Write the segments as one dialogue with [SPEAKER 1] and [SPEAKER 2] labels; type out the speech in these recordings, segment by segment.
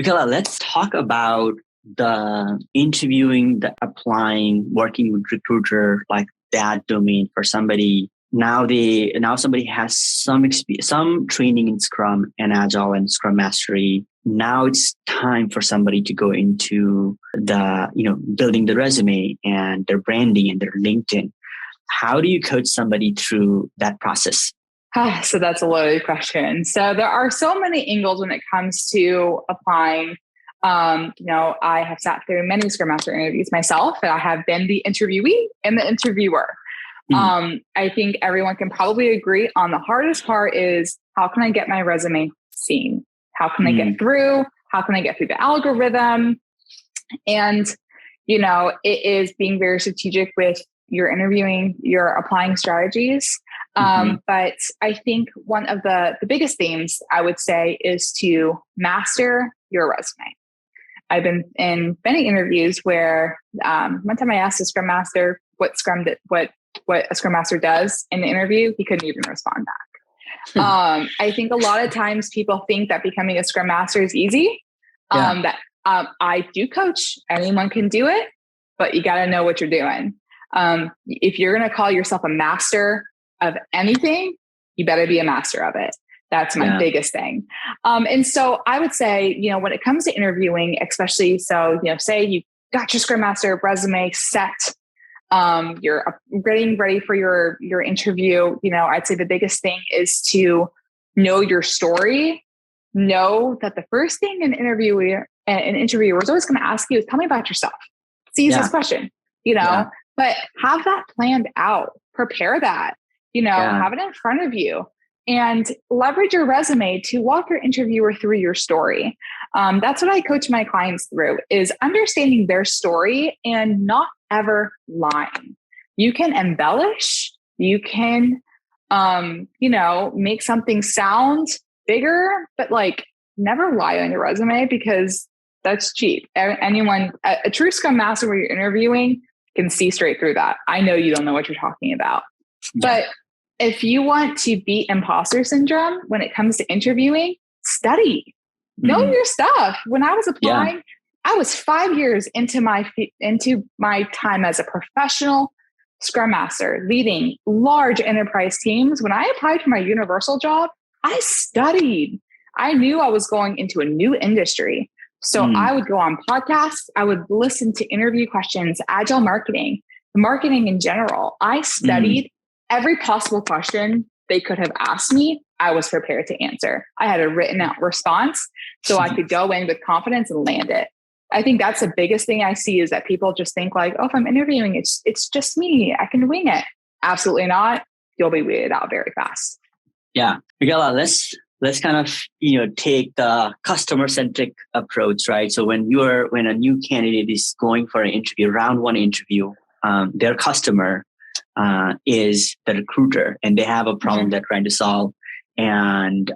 [SPEAKER 1] Michaela, let's talk about the interviewing, the applying, working with recruiter, like that domain for somebody. Now somebody has some experience, some training in Scrum and Agile and Scrum Mastery. Now it's time for somebody to go into building the resume and their branding and their LinkedIn. How do you coach somebody through that process?
[SPEAKER 2] So that's a loaded question. So there are so many angles when it comes to applying. I have sat through many Scrum Master interviews myself, and I have been the interviewee and the interviewer. I think everyone can probably agree on the hardest part is, how can I get my resume seen? How can I get through? How can I get through the algorithm? And, it is being very strategic with your interviewing, your applying strategies. But I think one of the biggest themes I would say is to master your resume. I've been in many interviews where one time I asked a Scrum Master what a Scrum Master does in the interview. He couldn't even respond back. I think a lot of times people think that becoming a Scrum Master is easy. I do coach. Anyone can do it, but you got to know what you're doing. If you're going to call yourself a master of anything, you better be a master of it. That's my biggest thing. And so I would say, when it comes to interviewing, especially, say you got your Scrum Master resume set, you're getting ready for your interview. I'd say the biggest thing is to know your story. Know that the first thing an interviewer is always going to ask you is, tell me about yourself. It's the easiest question, but have that planned out, prepare that, have it in front of you, and leverage your resume to walk your interviewer through your story. That's what I coach my clients through, is understanding their story and not ever lying. You can embellish, you can, make something sound bigger, but never lie on your resume, because that's cheap. A true Scrum Master where you're interviewing can see straight through that. I know you don't know what you're talking about. But if you want to beat imposter syndrome when it comes to interviewing, study. Know your stuff. When I was applying, I was 5 years into my time as a professional Scrum Master, leading large enterprise teams. When I applied for my universal job, I studied. I knew I was going into a new industry. So I would go on podcasts. I would listen to interview questions, Agile Marketing, marketing in general. I studied every possible question they could have asked me. I was prepared to answer. I had a written out response so I could go in with confidence and land it. I think that's the biggest thing I see, is that people just think if I'm interviewing, it's just me, I can wing it. Absolutely not. You'll be weeded out very fast.
[SPEAKER 1] Yeah. Michaela, let's kind of, take the customer-centric approach, right? So when a new candidate is going for an interview, round one interview, their customer is the recruiter, and they have a problem they're trying to solve. And,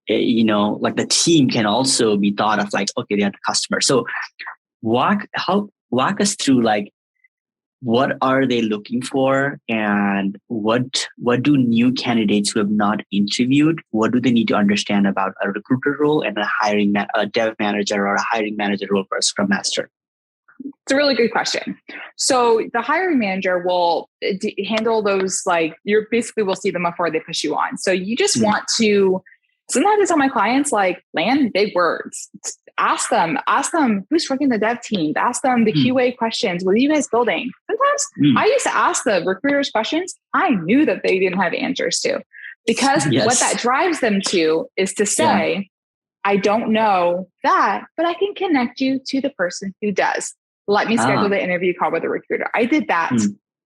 [SPEAKER 1] the team can also be thought of okay, they are the customer. So walk us through, what are they looking for, and what do new candidates who have not interviewed, what do they need to understand about a recruiter role and a dev manager or a hiring manager role for a Scrum Master?
[SPEAKER 2] It's a really good question. So the hiring manager will handle those, you basically will see them before they push you on. So you just want to, sometimes I tell my clients, land big words. Ask them who's working the dev team. Ask them the QA questions. What are you guys building? Sometimes I used to ask the recruiters questions I knew that they didn't have answers to, because what that drives them to is to say, I don't know that, but I can connect you to the person who does. Let me schedule the interview call with the recruiter. I did that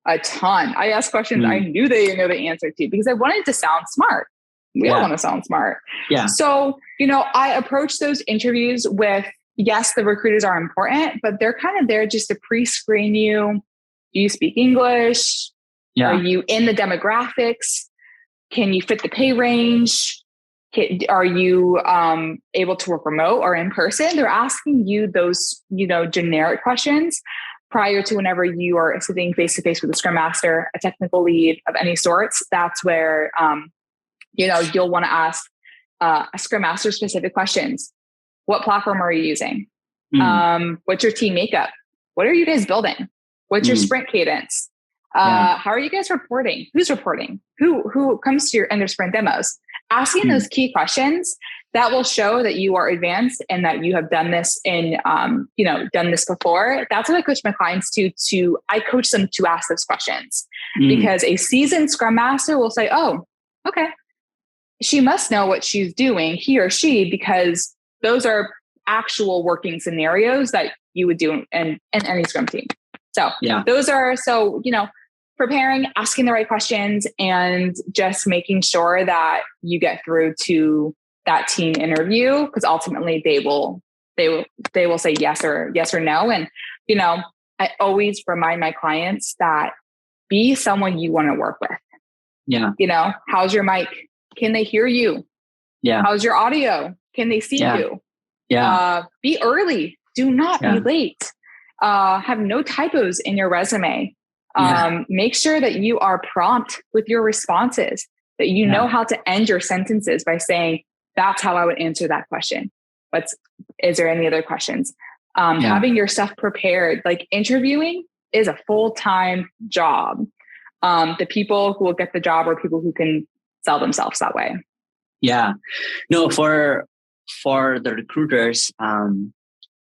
[SPEAKER 2] a ton. I asked questions I knew they didn't know the answer to, because I wanted to sound smart. We all want to sound smart. Yeah. So, I approach those interviews with, yes, the recruiters are important, but they're kind of there just to pre-screen you. Do you speak English? Yeah. Are you in the demographics? Can you fit the pay range? Are you able to work remote or in person? They're asking you those, generic questions prior to whenever you are sitting face-to-face with a Scrum Master, a technical lead of any sorts. That's where, you'll want to ask a Scrum Master specific questions. What platform are you using?
[SPEAKER 1] Mm.
[SPEAKER 2] What's your team makeup? What are you guys building? What's your sprint cadence? How are you guys reporting? Who's reporting? Who comes to your end of sprint demos? Asking those key questions that will show that you are advanced and that you have done this done this before. That's what I coach my clients to I coach them to ask those questions because a seasoned Scrum Master will say, oh, okay, she must know what she's doing, he or she, because those are actual working scenarios that you would do in any Scrum team. So those are, preparing, asking the right questions, and just making sure that you get through to that team interview, because ultimately they will say yes or no. And, I always remind my clients that be someone you want to work with. Yeah. How's your mic? Can they hear you? Yeah. How's your audio? Can they see you? Yeah. Be early. Do not be late. Have no typos in your resume. Make sure that you are prompt with your responses, that you know how to end your sentences by saying, that's how I would answer that question. Is there any other questions? Having your stuff prepared, like interviewing is a full-time job. The people who will get the job are people who can sell themselves that way. Yeah. No, for the recruiters,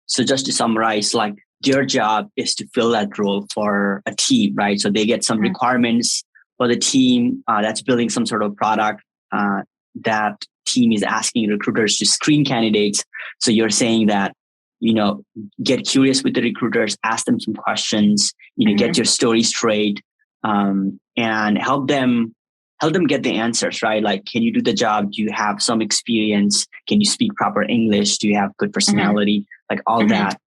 [SPEAKER 2] so just to summarize, like their job is to fill that role for a team, right? So they get some requirements for the team that's building some sort of product. That team is asking recruiters to screen candidates. So you're saying that, get curious with the recruiters, ask them some questions, get your story straight, and help them get the answers, right? Like, can you do the job? Do you have some experience? Can you speak proper English? Do you have good personality? Like all that.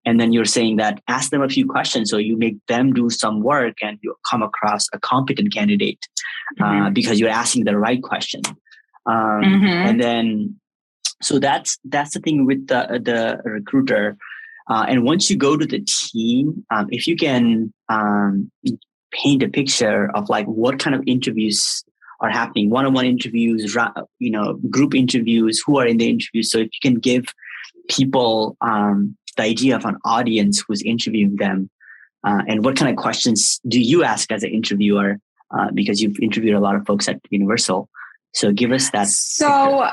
[SPEAKER 2] And then you're saying that ask them a few questions. So you make them do some work and you come across a competent candidate because you're asking the right question. And then, so that's the thing with the recruiter. And once you go to the team, if you can paint a picture of like what kind of interviews are happening, one-on-one interviews, group interviews, who are in the interviews. So if you can give people the idea of an audience who's interviewing them, and what kind of questions do you ask as an interviewer, because you've interviewed a lot of folks at Universal. So give us that. So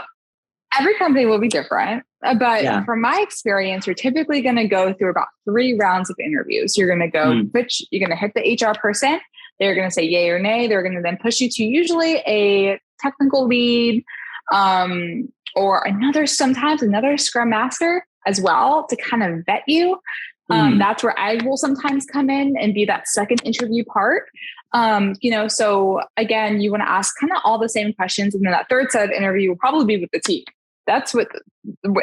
[SPEAKER 2] every company will be different, but from my experience, you're typically going to go through about 3 rounds of interviews. You're going to go, you're going to hit the HR person. They're going to say yay or nay. They're going to then push you to usually a technical lead, or sometimes another Scrum Master as well to kind of vet you. That's where I will sometimes come in and be that second interview part. So again, you want to ask kind of all the same questions. And then that third set of interview will probably be with the team. That's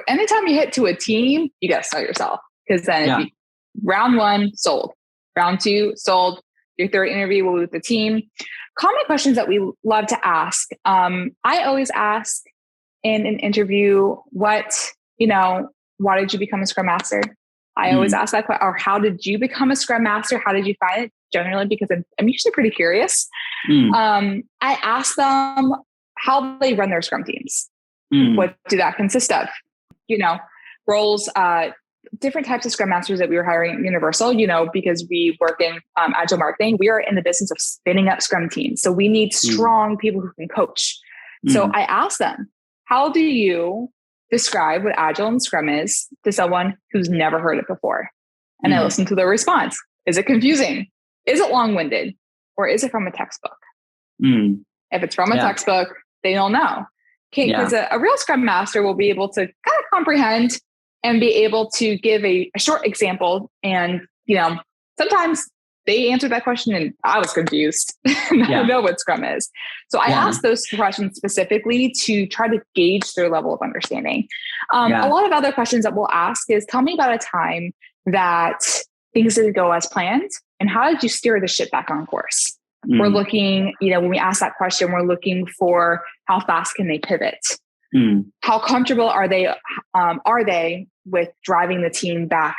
[SPEAKER 2] anytime you hit to a team, you got to sell yourself, because then round 1 sold, round 2 sold, your third interview will be with the team. Common questions that we love to ask. I always ask in an interview, why did you become a Scrum Master? I always ask that question, or how did you become a Scrum Master? How did you find it? Generally, because I'm usually pretty curious. I ask them how they run their Scrum teams. What do that consist of? Roles, different types of Scrum Masters that we were hiring at Universal, because we work in Agile Marketing. We are in the business of spinning up Scrum teams. So we need strong people who can coach. So I ask them, how do you describe what Agile and Scrum is to someone who's never heard it before? And I listen to their response. Is it confusing? Is it long-winded? Or is it from a textbook? If it's from a textbook, they don't know. Because a real Scrum Master will be able to kind of comprehend and be able to give a short example. And, sometimes they answered that question and I was confused. I don't know what Scrum is. So I asked those questions specifically to try to gauge their level of understanding. A lot of other questions that we'll ask is, tell me about a time that things didn't go as planned, and how did you steer the ship back on course? We're looking, when we ask that question, we're looking for how fast can they pivot? How comfortable are they with driving the team back,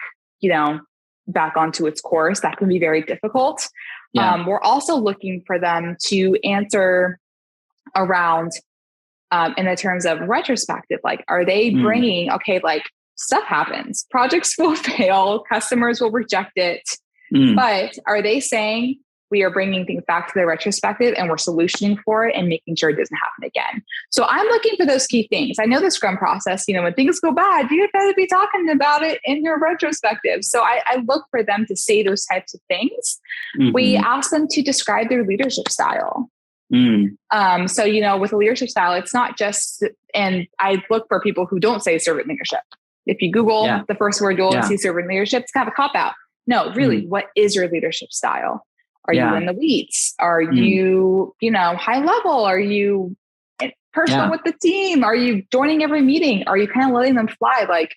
[SPEAKER 2] back onto its course? That can be very difficult. We're also looking for them to answer around in the terms of retrospective, like, are they bringing, okay, like stuff happens, projects will fail, customers will reject it, but are they saying we are bringing things back to the retrospective and we're solutioning for it and making sure it doesn't happen again? So I'm looking for those key things. I know the Scrum process, when things go bad, you better be talking about it in your retrospective. So I look for them to say those types of things. We ask them to describe their leadership style. So, with a leadership style, it's not just, and I look for people who don't say servant leadership. If you Google the first word, you'll see servant leadership. It's kind of a cop out. No, really, what is your leadership style? Are you in the weeds? Are you, high level? Are you personal with the team? Are you joining every meeting? Are you kind of letting them fly? Like,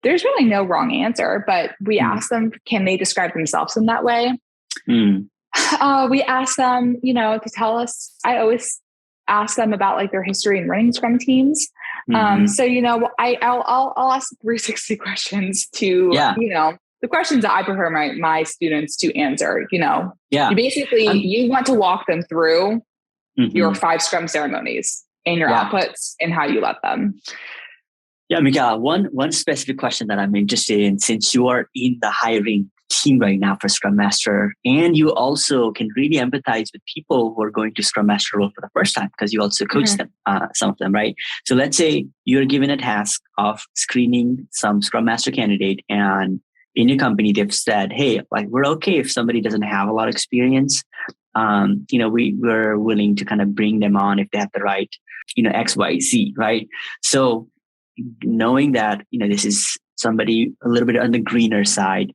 [SPEAKER 2] there's really no wrong answer, but we ask them, can they describe themselves in that way? We ask them, to tell us. I always ask them about like their history in running Scrum teams. So, I'll ask 360 questions to, the questions that I prefer my students to answer. You basically, you want to walk them through your 5 Scrum ceremonies and your outputs and how you let them.
[SPEAKER 1] Yeah, Miguel, one specific question that I'm interested in, since you are in the hiring team right now for Scrum Master, and you also can really empathize with people who are going to Scrum Master role for the first time because you also coach them, some of them, right? So let's say you're given a task of screening some Scrum Master candidate, and in your company, they've said, hey, like, we're okay if somebody doesn't have a lot of experience. We're willing to kind of bring them on if they have the right, X, Y, Z, right? So knowing that, this is somebody a little bit on the greener side,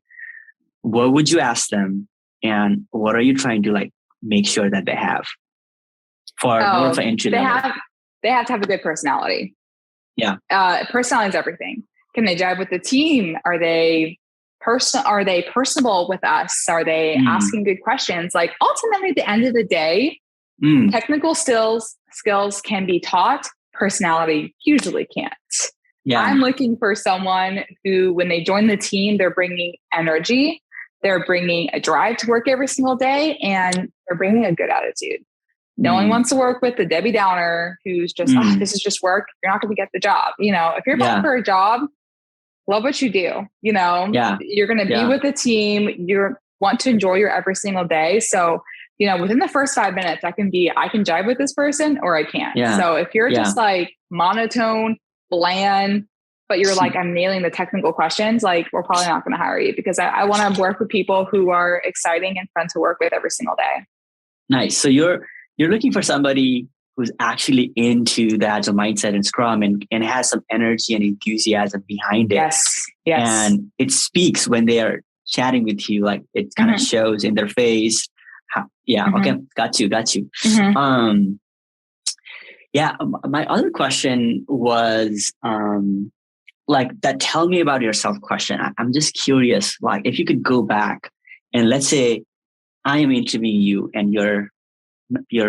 [SPEAKER 1] what would you ask them? And what are you trying to like make sure that they have for more of an entry level?
[SPEAKER 2] They have to have a good personality.
[SPEAKER 1] Yeah.
[SPEAKER 2] Personality is everything. Can they jive with the team? Are they personable with us? Are they asking good questions? Like, ultimately, at the end of the day, technical skills can be taught. Personality usually can't. Yeah. I'm looking for someone who, when they join the team, they're bringing energy, they're bringing a drive to work every single day, and they're bringing a good attitude. No one wants to work with the Debbie Downer who's just, this is just work. You're not going to get the job. If you're applying for a job, love what you do. You're going to be with the team. You want to enjoy your every single day. So, within the first 5 minutes, I can jive with this person or I can't. Yeah. So if you're just like monotone, bland, but you're like, I'm nailing the technical questions, like, we're probably not going to hire you, because I want to work with people who are exciting and fun to work with every single day. Nice.
[SPEAKER 1] So you're looking for somebody who's actually into the Agile mindset and Scrum and has some energy and enthusiasm behind it.
[SPEAKER 2] Yes.
[SPEAKER 1] And it speaks when they are chatting with you, like it kind of shows in their face. Okay. Got you. My other question was, like that tell me about yourself question. I'm just curious, like if you could go back and let's say I am interviewing you and you're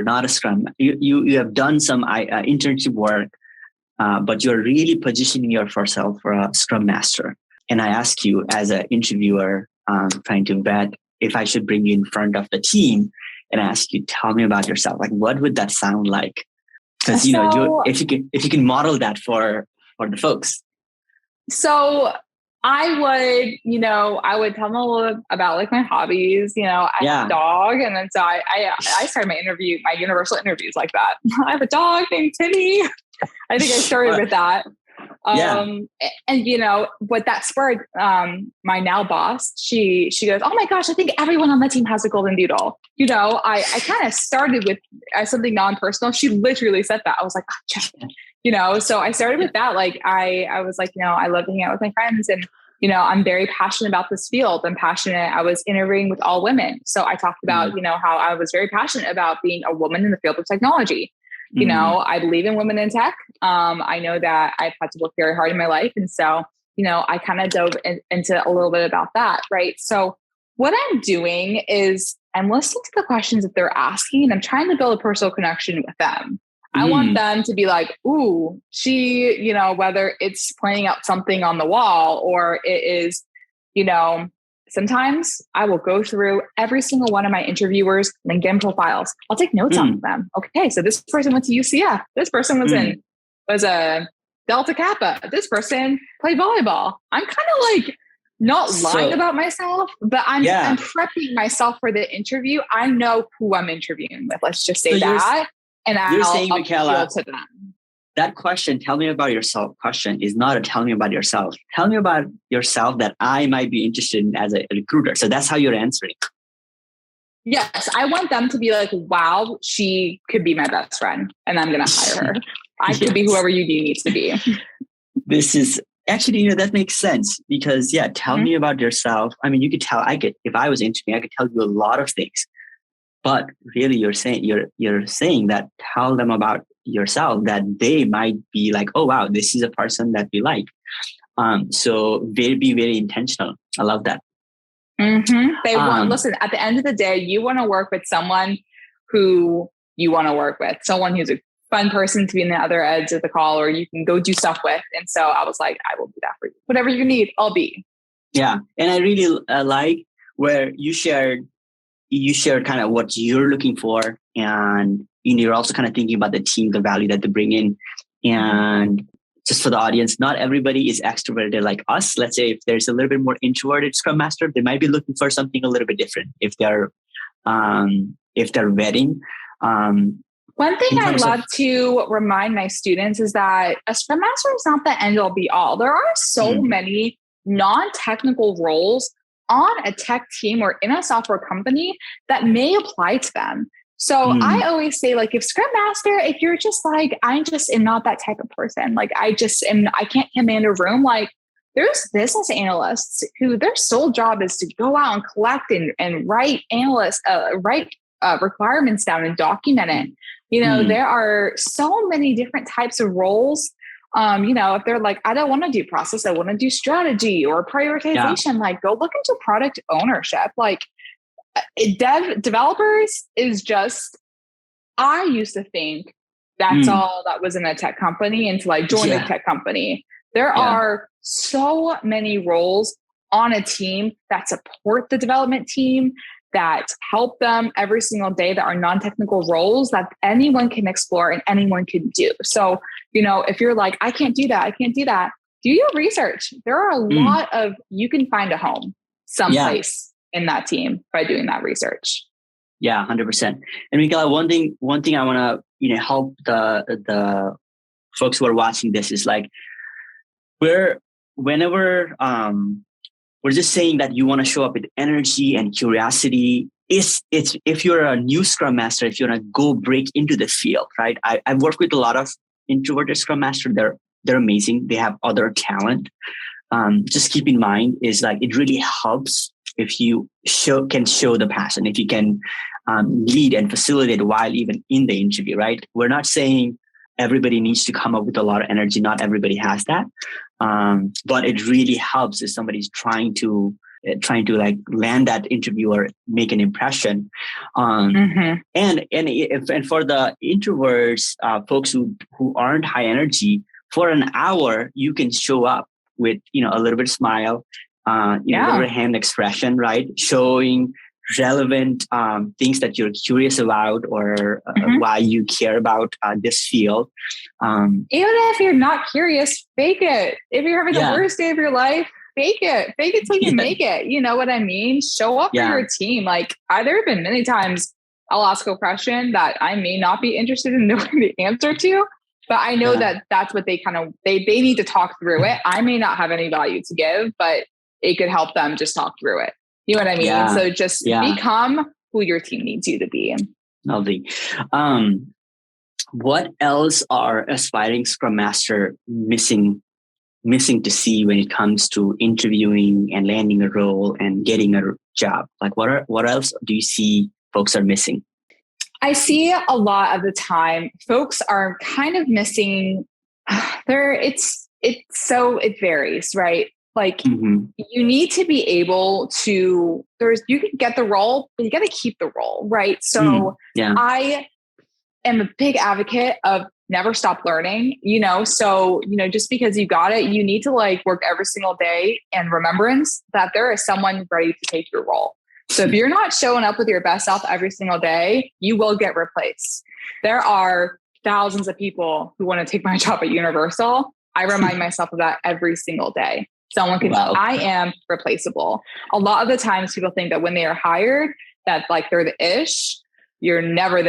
[SPEAKER 1] not a Scrum. You have done some internship work, but you're really positioning yourself for a Scrum Master. And I ask you as an interviewer, trying to vet if I should bring you in front of the team and ask you, tell me about yourself. Like, what would that sound like? Because if you can model that for the folks.
[SPEAKER 2] So I would tell them a little about like my hobbies. I have a dog, and then so I started my universal interviews like that. I have a dog named Timmy. I think I started with that. And what that spurred, my now boss, she goes, oh my gosh, I think everyone on the team has a golden doodle. I kind of started with something non-personal. She literally said that. I was like, oh, check. So I started with that. Like, I was like, I love to hang out with my friends, and, I'm very passionate about this field. I'm passionate. I was interviewing with all women. So I talked about, how I was very passionate about being a woman in the field of technology. I believe in women in tech. I know that I've had to work very hard in my life. And so, I kind of dove into a little bit about that. Right. So what I'm doing is I'm listening to the questions that they're asking, and I'm trying to build a personal connection with them. I want them to be like, ooh, she, whether it's pointing out something on the wall or it is, sometimes I will go through every single one of my interviewers' LinkedIn profiles. I'll take notes on them. Okay, so this person went to UCF. This person was a Delta Kappa. This person played volleyball. I'm kind of like not lying about myself, but I'm prepping myself for the interview. I know who I'm interviewing with. Let's just say that. And I'll appeal to them.
[SPEAKER 1] That question, tell me about yourself question, is not a tell me about yourself. Tell me about yourself that I might be interested in as a recruiter. So that's how you're answering.
[SPEAKER 2] Yes. I want them to be like, wow, she could be my best friend and I'm going to hire her. I could be whoever you need to be.
[SPEAKER 1] This is actually, that makes sense because tell me about yourself. I mean, you could tell, if I was interviewing, I could tell you a lot of things, but really you're saying that tell them about yourself that they might be like, oh, wow, this is a person that we like. So be very intentional. I love that.
[SPEAKER 2] They want, listen, at the end of the day, you want to work with someone who you want to work with, someone who's a fun person to be in the other edge of the call, or you can go do stuff with. And so I was like, I will do that for you. Whatever you need, I'll be.
[SPEAKER 1] Yeah. And I really like where you shared kind of what you're looking for. And you're also kind of thinking about the team, the value that they bring in. And just for the audience, not everybody is extroverted like us. Let's say if there's a little bit more introverted Scrum Master, they might be looking for something a little bit different if they're vetting.
[SPEAKER 2] One thing I love to remind my students is that a Scrum Master is not the end all be all. There are so many non-technical roles on a tech team or in a software company that may apply to them. So I always say, like, if Scrum Master, if you're just like, I just am not that type of person. Like, I can't command a room. Like, there's business analysts who their sole job is to go out and collect and write requirements down and document it. There are so many different types of roles. If they're like, I don't want to do process, I want to do strategy or prioritization, like go look into product ownership. Like developers is just, I used to think that's all that was in a tech company until I joined a tech company. There are so many roles on a team that support the development team, that help them every single day, that are non-technical roles that anyone can explore and anyone can do. So, if you're like, I can't do that, do your research. There are a lot of, you can find a home someplace in that team by doing that research.
[SPEAKER 1] Yeah, 100%. And Mikaela, one thing I want to, help the folks who are watching this is like, whenever we're just saying that you want to show up with energy and curiosity. It's if you're a new Scrum Master, if you want to go break into the field, right? I've worked with a lot of introverted Scrum Master. They're amazing. They have other talent. Just keep in mind is like, it really helps if you can show the passion, if you can lead and facilitate while even in the interview, right? We're not saying everybody needs to come up with a lot of energy. Not everybody has that. But it really helps if somebody's trying to like land that interview or make an impression. And for the introverts, folks who aren't high energy, for an hour, you can show up with, a little bit of smile, a little bit of hand expression, right? Showing relevant things that you're curious about or why you care about this field.
[SPEAKER 2] Even if you're not curious, fake it. If you're having the worst day of your life, fake it till you make it. You know what I mean? Show up for your team. Like there have been many times I'll ask a question that I may not be interested in knowing the answer to, but I know that that's what they need to talk through it. I may not have any value to give, but it could help them just talk through it. You know what I mean?
[SPEAKER 1] Yeah.
[SPEAKER 2] So just become who your team needs you to be.
[SPEAKER 1] Lovely. What else are aspiring Scrum Master missing to see when it comes to interviewing and landing a role and getting a job? Like what else do you see folks are missing?
[SPEAKER 2] I see a lot of the time folks are kind of missing it varies, right? Like you need to be able to, you can get the role, but you got to keep the role, right? So I am a big advocate of never stop learning, so, just because you got it, you need to like work every single day in remembrance that there is someone ready to take your role. So if you're not showing up with your best self every single day, you will get replaced. There are thousands of people who want to take my job at Universal. I remind myself of that every single day. Someone can, I am replaceable. A lot of the times people think that when they are hired, that like they're the ish. You're never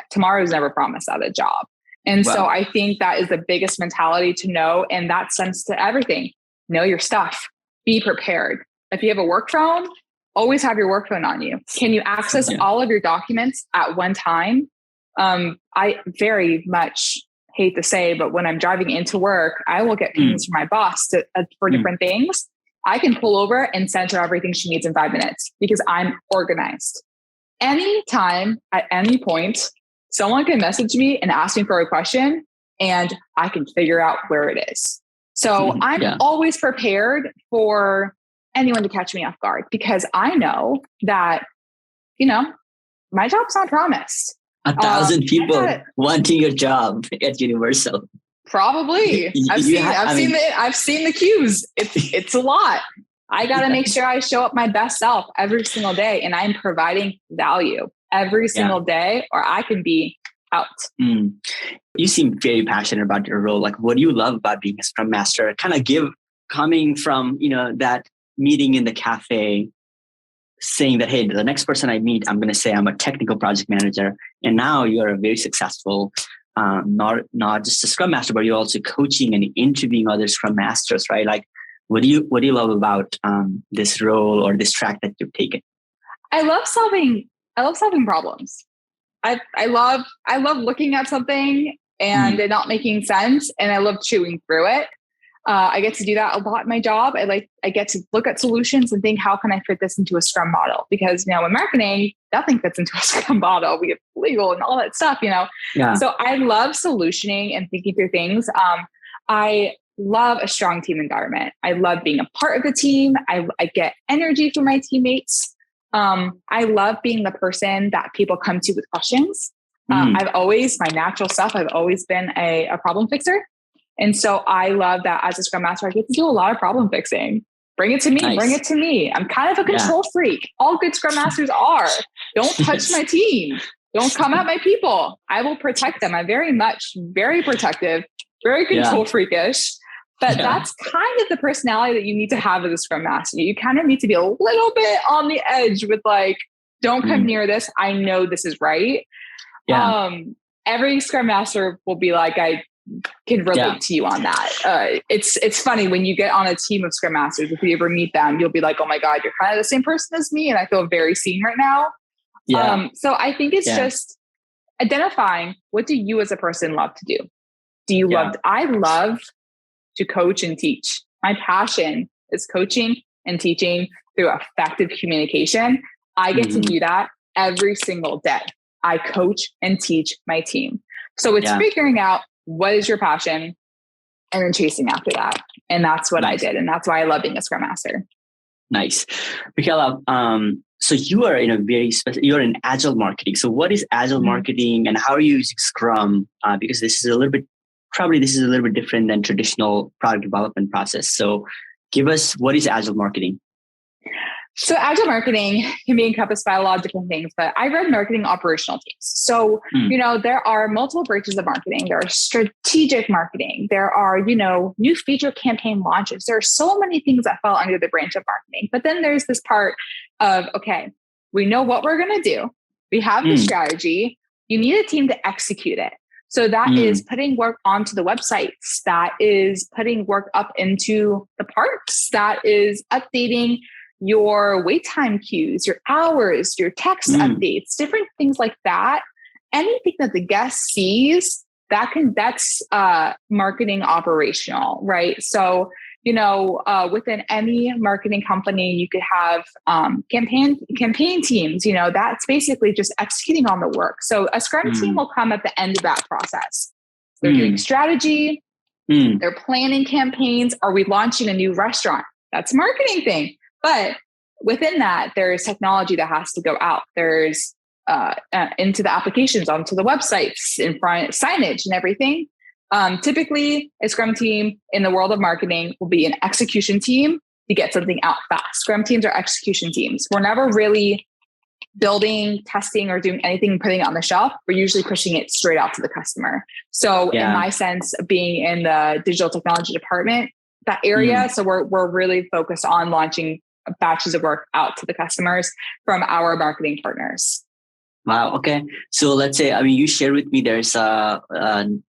[SPEAKER 2] tomorrow is never promised at a job. And so I think that is the biggest mentality to know. And that sends to everything. Know your stuff. Be prepared. If you have a work phone, always have your work phone on you. Can you access all of your documents at one time? I very much hate to say, but when I'm driving into work, I will get pings from my boss for different things. I can pull over and send her everything she needs in 5 minutes because I'm organized. Anytime, at any point, someone can message me and ask me for a question and I can figure out where it is. So I'm always prepared for anyone to catch me off guard because I know that, my job's not promised.
[SPEAKER 1] 1,000 people wanting your job at Universal.
[SPEAKER 2] Probably. I've seen the queues. It's a lot. I got to make sure I show up my best self every single day and I'm providing value every single day or I can be out.
[SPEAKER 1] You seem very passionate about your role. Like, what do you love about being a Scrum Master? Coming from, that meeting in the cafe, saying that, hey, the next person I meet, I'm going to say I'm a technical project manager. And now you're a very successful, not just a Scrum Master, but you're also coaching and interviewing other Scrum Masters, right? Like, what do you love about this role or this track that you've taken?
[SPEAKER 2] I love solving problems. I love looking at something and it not making sense, and I love chewing through it. I get to do that a lot in my job. I get to look at solutions and think, how can I fit this into a Scrum model? Because in marketing, nothing fits into a Scrum model. We have legal and all that stuff, So I love solutioning and thinking through things. I love a strong team environment. I love being a part of the team. I get energy from my teammates. I love being the person that people come to with questions. My natural self, I've always been a problem fixer. And so I love that as a Scrum Master, I get to do a lot of problem fixing. Bring it to me. Nice. Bring it to me. I'm kind of a control freak. All good Scrum Masters are. Don't touch my team. Don't come at my people. I will protect them. I'm very protective, very control freakish. But that's kind of the personality that you need to have as a Scrum Master. You kind of need to be a little bit on the edge with like, don't come near this. I know this is right. Yeah. Every Scrum Master will be like, I can relate to you on that. It's funny when you get on a team of Scrum Masters, if you ever meet them, you'll be like, oh my God, you're kind of the same person as me. And I feel very seen right now. Yeah. So I think it's just identifying, what do you as a person love to do? I love to coach and teach. My passion is coaching and teaching through effective communication. I get to do that every single day. I coach and teach my team. So it's figuring out what is your passion and then chasing after that. And that's what I did. And that's why I love being a Scrum Master.
[SPEAKER 1] Nice. Michaela, so you are in a very you're in Agile Marketing. So what is Agile Marketing and how are you using Scrum? Because this is a little bit different than traditional product development process. So give us, what is Agile Marketing?
[SPEAKER 2] So Agile Marketing can be encompassed by a lot of different things, but I run marketing operational teams. So, there are multiple branches of marketing. There are strategic marketing. There are, new feature campaign launches. There are so many things that fall under the branch of marketing. But then there's this part of, okay, we know what we're going to do. We have the strategy. You need a team to execute it. So that is putting work onto the websites. That is putting work up into the parks. That is updating your wait time queues, your hours, your text updates, different things like that. Anything that the guest sees, that's marketing operational, right? So, within any marketing company, you could have campaign teams, that's basically just executing on the work. So a Scrum team will come at the end of that process. They're doing strategy, they're planning campaigns. Are we launching a new restaurant? That's a marketing thing. But within that, there's technology that has to go out. There's into the applications, onto the websites, in front signage and everything. Typically, a Scrum team in the world of marketing will be an execution team to get something out fast. Scrum teams are execution teams. We're never really building, testing, or doing anything, putting it on the shelf. We're usually pushing it straight out to the customer. So in my sense, being in the digital technology department, that area, so we're really focused on launching batches of work out to the customers from our marketing partners.
[SPEAKER 1] Wow. Okay. So let's say, I mean, you shared with me there's a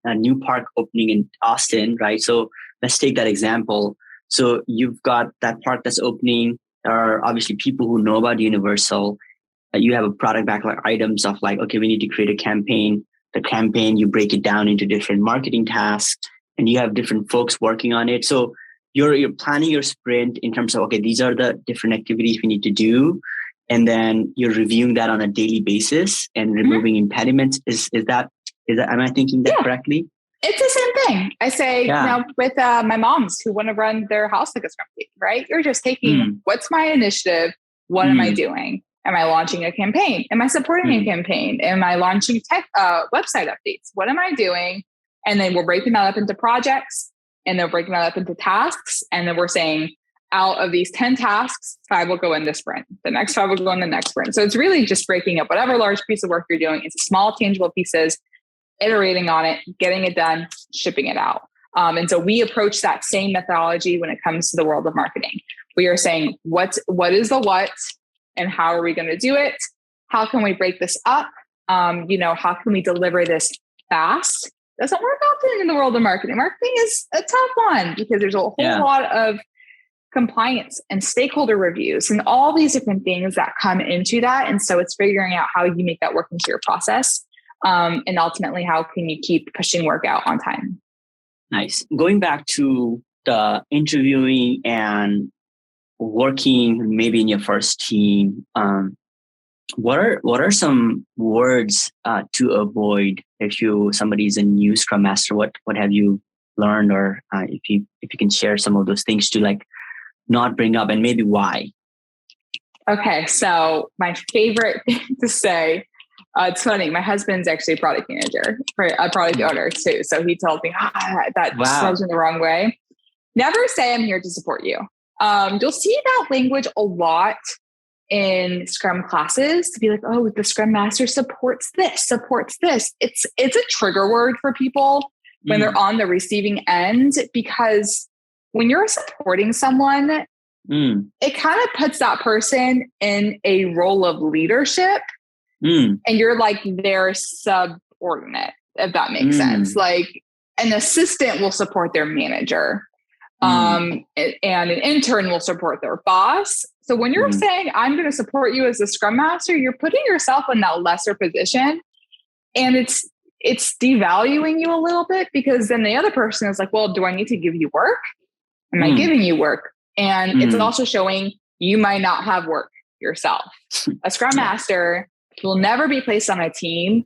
[SPEAKER 1] new park opening in Austin, right? So let's take that example. So you've got that park that's opening. There are obviously people who know about Universal. You have a product backlog items of like, okay, we need to create a campaign. The campaign, you break it down into different marketing tasks, and you have different folks working on it. So you're planning your sprint in terms of, okay, these are the different activities we need to do. And then you're reviewing that on a daily basis and removing impediments. Is that, am I thinking that correctly?
[SPEAKER 2] It's the same thing. I say, with my moms who want to run their house like a Scrum team, right? You're just taking what's my initiative? What am I doing? Am I launching a campaign? Am I supporting a campaign? Am I launching tech website updates? What am I doing? And then we're breaking that up into projects, and then breaking that up into tasks. And then we're saying, out of these 10 tasks, 5 will go in this sprint. The next 5 will go in the next sprint. So it's really just breaking up whatever large piece of work you're doing into small, tangible pieces, iterating on it, getting it done, shipping it out. And so we approach that same methodology when it comes to the world of marketing. We are saying, what is the what, and how are we going to do it? How can we break this up? How can we deliver this fast? Doesn't work often in the world of marketing. Marketing is a tough one because there's a whole lot of compliance and stakeholder reviews and all these different things that come into that. And so it's figuring out how you make that work into your process. And ultimately, how can you keep pushing work out on time?
[SPEAKER 1] Nice. Going back to the interviewing and working maybe in your first team, what are some words to avoid if somebody is a new Scrum Master? What have you learned, or if you can share some of those things to like not bring up, and maybe why?
[SPEAKER 2] Okay, so my favorite thing to say, it's funny, my husband's actually a product manager, a product owner too. So he told me that rubs in the wrong way. Never say I'm here to support you. You'll see that language a lot in Scrum classes, to be like, oh, the Scrum Master supports this. It's a trigger word for people when they're on the receiving end, because when you're supporting someone, it kind of puts that person in a role of leadership, and you're like their subordinate, if that makes sense. Like an assistant will support their manager, and an intern will support their boss. So when you're saying, I'm going to support you as a Scrum Master, you're putting yourself in that lesser position, and it's devaluing you a little bit, because then the other person is like, well, do I need to give you work? Am I giving you work? And it's also showing you might not have work yourself. A Scrum Master will never be placed on a team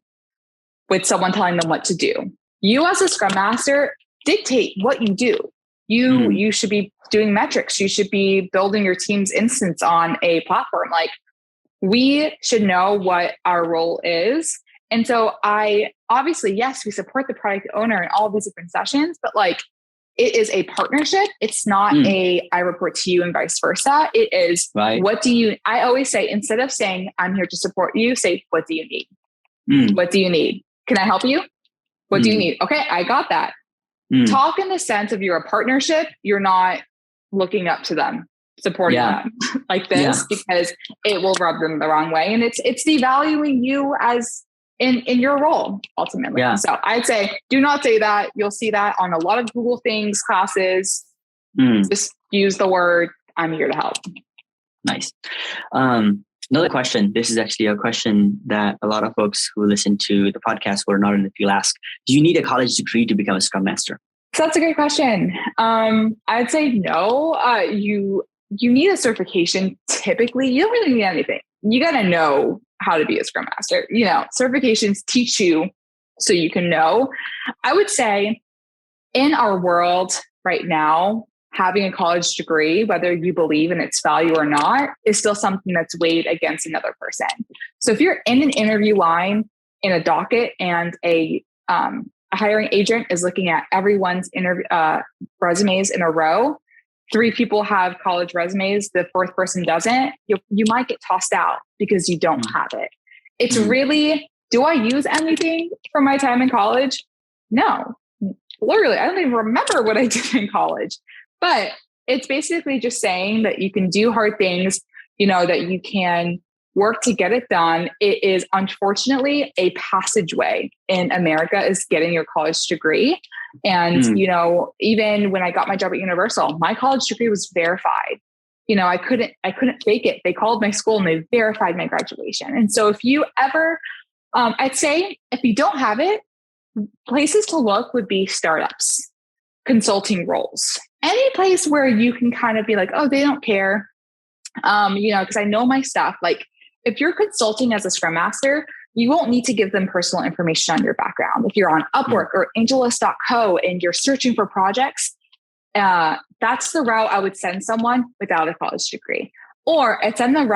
[SPEAKER 2] with someone telling them what to do. You as a Scrum Master dictate what you do. You should be doing metrics. You should be building your team's instance on a platform. Like, we should know what our role is. And so obviously, yes, we support the product owner in all these different sessions, but like, it is a partnership. It's not I report to you and vice versa. It is, I always say, instead of saying, I'm here to support you, say, what do you need? What do you need? Can I help you? What do you need? Okay, I got that. Talk in the sense of you're a partnership. You're not looking up to them, supporting them like this, because it will rub them the wrong way. And it's devaluing you as in your role ultimately. So I'd say, do not say that. You'll see that on a lot of Google Things classes. Just use the word, I'm here to help.
[SPEAKER 1] Nice. Another question. This is actually a question that a lot of folks who listen to the podcast who are not in the field ask. Do you need a college degree to become a Scrum Master?
[SPEAKER 2] So that's a great question. I'd say no. You need a certification. Typically, you don't really need anything. You got to know how to be a Scrum Master. Certifications teach you so you can know. I would say in our world right now, having a college degree, whether you believe in its value or not, is still something that's weighed against another person. So if you're in an interview line in a docket and a hiring agent is looking at everyone's resumes in a row, 3 people have college resumes, the 4th person doesn't, you might get tossed out because you don't have it. It's really, do I use anything from my time in college? No. Literally, I don't even remember what I did in college. But it's basically just saying that you can do hard things, that you can work to get it done. It is unfortunately a passageway in America is getting your college degree. And, even when I got my job at Universal, my college degree was verified. I couldn't fake it. They called my school and they verified my graduation. And so if you ever, I'd say if you don't have it, places to look would be startups, consulting roles, any place where you can kind of be like, oh, they don't care. Because I know my stuff. Like if you're consulting as a Scrum Master, you won't need to give them personal information on your background. If you're on Upwork or AngelList.co and you're searching for projects, that's the route I would send someone without a college degree. Or I'd send them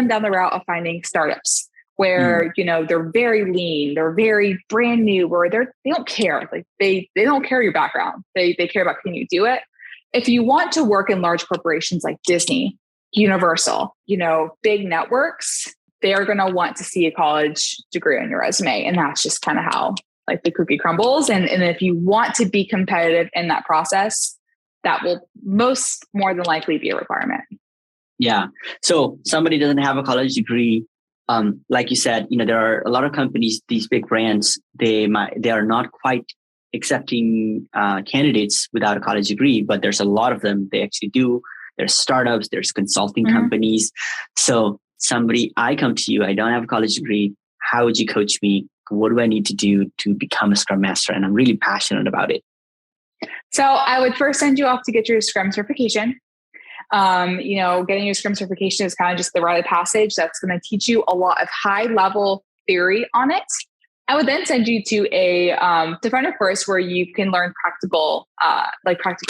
[SPEAKER 2] down the route of finding startups where, they're very lean, they're very brand new, where they don't care. Like they don't care your background. They care about can you do it? If you want to work in large corporations like Disney, Universal, big networks, they're going to want to see a college degree on your resume. And that's just kind of how like the cookie crumbles. And if you want to be competitive in that process, that will more than likely be a requirement.
[SPEAKER 1] Yeah. So somebody doesn't have a college degree. Like you said, there are a lot of companies, these big brands, they are not quite accepting candidates without a college degree, but there's a lot of them. They actually do. There's startups, there's consulting companies. So I come to you, I don't have a college degree. How would you coach me? What do I need to do to become a Scrum Master? And I'm really passionate about it.
[SPEAKER 2] So I would first send you off to get your Scrum certification. Getting your Scrum certification is kind of just the rite of passage. That's going to teach you a lot of high level theory on it. I would then send you to to find a course where you can learn practical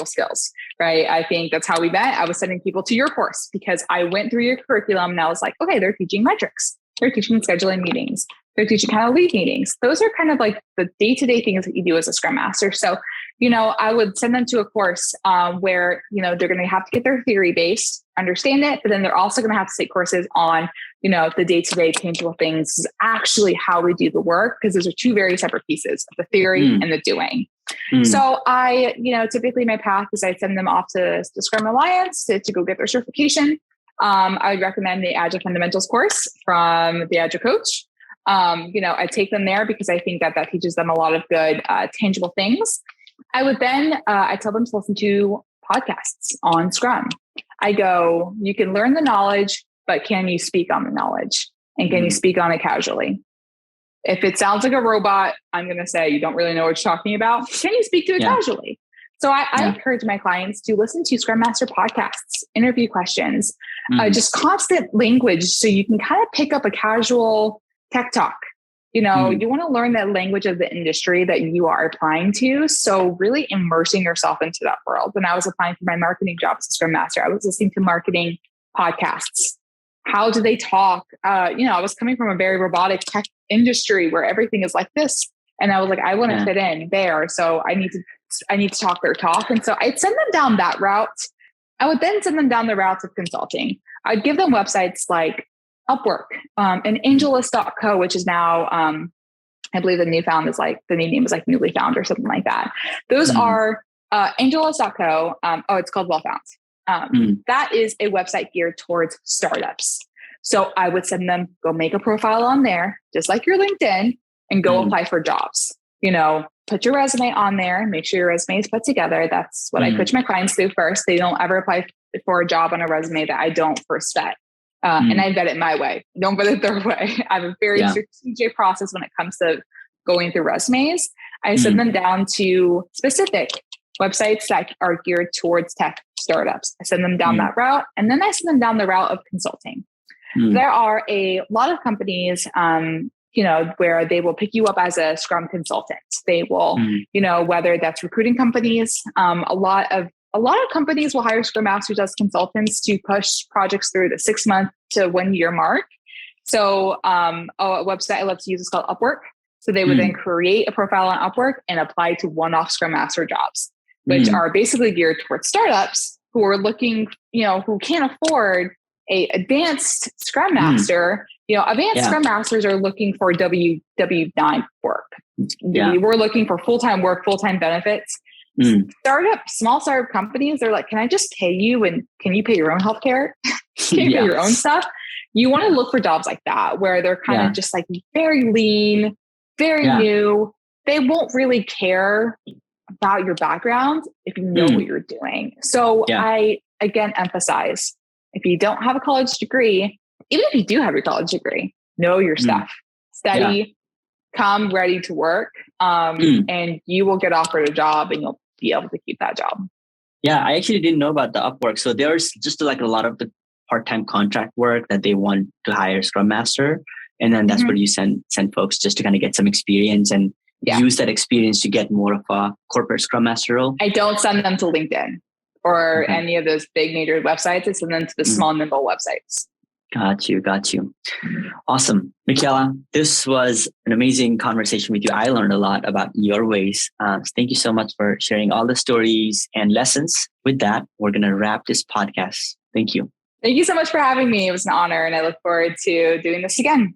[SPEAKER 2] skills, right? I think that's how we met. I was sending people to your course because I went through your curriculum and I was like, okay, they're teaching metrics. They're teaching scheduling meetings. They're teaching how to lead meetings. Those are kind of like the day-to-day things that you do as a Scrum Master. So, I would send them to a course where, they're going to have to get their theory base, understand it, but then they're also going to have to take courses on, the day-to-day tangible things, is actually how we do the work, because those are 2 very separate pieces of the theory and the doing. So I, typically my path is I send them off to the Scrum Alliance to go get their certification. I would recommend the Agile Fundamentals course from the Agile Coach. I take them there because I think that teaches them a lot of good, tangible things. I would then, I tell them to listen to podcasts on Scrum. I go, you can learn the knowledge, but can you speak on the knowledge? And can you speak on it casually? If it sounds like a robot, I'm going to say, you don't really know what you're talking about. Can you speak to it casually? So I encourage my clients to listen to Scrum Master podcasts, interview questions, just constant language. So you can kind of pick up a casual tech talk. You want to learn that language of the industry that you are applying to. So really immersing yourself into that world. When I was applying for my marketing job as a Scrum Master, I was listening to marketing podcasts. How do they talk? I was coming from a very robotic tech industry where everything is like this. And I was like, I want to fit in there. So I need to talk their talk. And so I'd send them down that route. I would then send them down the routes of consulting. I'd give them websites like Upwork, and AngelList.co, which is now, I believe the new name is like Newly Found or something like that. Those are AngelList.co. It's called Well Found. That is a website geared towards startups. So I would send them, go make a profile on there, just like your LinkedIn, and go apply for jobs. Put your resume on there, make sure your resume is put together. That's what I coach my clients to do first. They don't ever apply for a job on a resume that I don't first vet. And I vet it my way. Don't vet it their way. I have a very strategic process when it comes to going through resumes. I send them down to specific websites that are geared towards tech startups. I send them down that route. And then I send them down the route of consulting. There are a lot of companies, where they will pick you up as a Scrum consultant. They will, whether that's recruiting companies, a lot a lot of companies will hire Scrum Masters as consultants to push projects through the 6 month to 1 year mark. So a website I love to use is called Upwork. So they would then create a profile on Upwork and apply to one-off Scrum Master jobs, which are basically geared towards startups who are looking, who can't afford a advanced Scrum Master. Advanced Scrum Masters are looking for W-9 work. Yeah. We're looking for full-time work, full-time benefits. Small startup companies, they're like, can I just pay you and can you pay your own healthcare? Can you pay your own stuff? You want to look for jobs like that where they're kind of just like very lean, very new. They won't really care about your background if you know what you're doing. So I, again, emphasize, if you don't have a college degree, even if you do have your college degree, know your stuff, study, come ready to work, and you will get offered a job and you'll be able to keep that job.
[SPEAKER 1] Yeah, I actually didn't know about the Upwork. So there's just like a lot of the part-time contract work that they want to hire Scrum Master. And then that's where you send folks just to kind of get some experience and use that experience to get more of a corporate Scrum Master role.
[SPEAKER 2] I don't send them to LinkedIn or any of those big major websites. I send them to the small, nimble websites.
[SPEAKER 1] Got you. Awesome. Michaela, this was an amazing conversation with you. I learned a lot about your ways. Thank you so much for sharing all the stories and lessons. With that, we're going to wrap this podcast. Thank you.
[SPEAKER 2] Thank you so much for having me. It was an honor and I look forward to doing this again.